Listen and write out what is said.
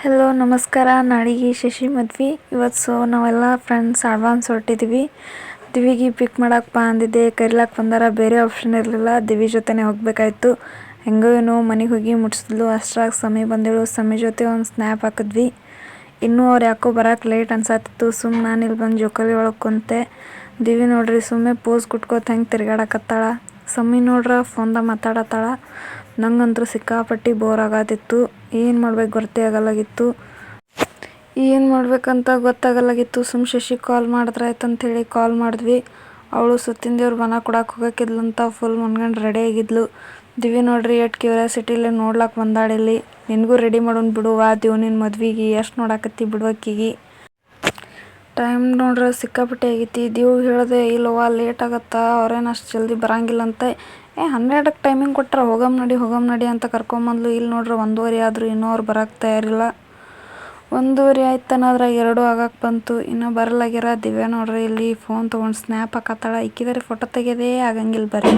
Hello ನಮಸ್ಕಾರ. ನಾಳೆಗೆ ಶಶಿ ಮದ್ವೆ ಇವತ್ತು. ನಾವೆಲ್ಲ ಫ್ರೆಂಡ್ಸ್ ಅಡ್ವಾನ್ಸ್ ಹೊರಟಿದ್ದೀವಿ. ದಿವಿಗೆ ಪಿಕ್ ಮಾಡಕ್ಕೆ ಬಾ ಅಂದಿದ್ದೆ, ಕರಿಲಾಕ್ಕೆ ಬಂದಾರ. ಬೇರೆ ಆಪ್ಷನ್ ಇರಲಿಲ್ಲ, ದಿವಿ ಜೊತೆನೇ ಹೋಗಬೇಕಾಯ್ತು. ಹೆಂಗೋ ಏನೋ ಮನೆಗೆ ಹೋಗಿ ಮುಟ್ಸಿದ್ಲು. ಅಷ್ಟ್ರಾಗ ಸಮಯ ಬಂದೇಳು. ಸಮಯ ಜೊತೆ ಒಂದು ಸ್ನ್ಯಾಪ್ ಹಾಕಿದ್ವಿ. ಇನ್ನೂ ಅವ್ರು ಯಾಕೋ ಬರೋಕೆ ಲೇಟ್ ಅನ್ಸಾತಿತ್ತು. ನಾನು ಇಲ್ಲಿ ಬಂದು ಜೋಕಾಲಿ ಒಳಗೆ ಕುಂತೆ. ದಿವಿ ನೋಡ್ರಿ ಸುಮ್ಮನೆ ಪೋಸ್ ಕುಟ್ಕೋತ ಹೆಂಗೆ ತಿರ್ಗಾಡಕತ್ತಾಳ. ಸಮಯ ನೋಡ್ರ ಫೋನ್ದಾಗ ಮಾತಾಡತ್ತಾಳ. ನಂಗಂತೂ ಸಿಕ್ಕಾಪಟ್ಟಿ ಬೋರ್ ಆಗತ್ತಿತ್ತು. ಏನು ಮಾಡ್ಬೇಕು ಗೊತ್ತಾಗಲ್ಲಾಗಿತ್ತು. ಶಶಿ ಕಾಲ್ ಮಾಡಿದ್ರಾಯ್ತಂತೇಳಿ ಕಾಲ್ ಮಾಡಿದ್ವಿ. ಅವಳು ಸುತ್ತಿನ ಬನ ಕೊಡಕ್ಕೆ ಹೋಗಕ್ಕಿದ್ಲಂತ ಫುಲ್ ಮನ್ಗಂಡು ರೆಡಿ ಆಗಿದ್ಲು. ದಿವಿ ನೋಡ್ರಿ ಎಷ್ಟು ಕ್ಯೂರಿಯಾಸಿಟಿಲಿ ನೋಡ್ಲಾಕ್ ಬಂದಾಳಿಲ್ಲಿ. ನಿನಗೂ ರೆಡಿ ಮಾಡೋಣ ಬಿಡುವ ದೇವ್ನಿನ ಮದ್ವೆಗೆ. ಎಷ್ಟು ನೋಡಾಕತ್ತಿ ಬಿಡುವಕ್ಕಿಗೆ. ಟೈಮ್ ನೋಡ್ರೆ ಸಿಕ್ಕಾಪಟ್ಟೆ ಆಗೈತಿ. ದಿವ್ ಹೇಳಿದೆ ಇಲ್ಲವ್ವ ಲೇಟ್ ಆಗತ್ತಾ, ಅವ್ರೇನು ಅಷ್ಟು ಜಲ್ದಿ ಬರಂಗಿಲ್ಲಂತೆ. 12ಕ್ಕೆ ಟೈಮಿಂಗ್ ಕೊಟ್ರೆ ಹೋಗಮ್ ನಡಿ ಅಂತ ಕರ್ಕೊಂಬಂದ್ಲು. ಇಲ್ಲಿ ನೋಡ್ರೆ 1:15 ಆದರೂ ಇನ್ನೂ ಅವ್ರು ಬರೋಕ್ಕೆ ತಯಾರಿಲ್ಲ. 1:15 ಆಯ್ತು ಅನ್ನೋದ್ರಾಗ 2 ಆಗಕ್ಕೆ ಬಂತು. ಇನ್ನೂ ಬರಲಾಗ್ಯಾರ. ದಿವ್ಯಾ ನೋಡ್ರಿ ಇಲ್ಲಿ ಫೋನ್ ತೊಗೊಂಡು ಸ್ನ್ಯಾಪ್ ಹಾಕತ್ತಾಳ. ಇಕ್ಕಿದಾರೆ ಫೋಟೋ ತೆಗೆಯೋದೇ ಆಗಂಗಿಲ್ಲ ಬರ್ರಿ.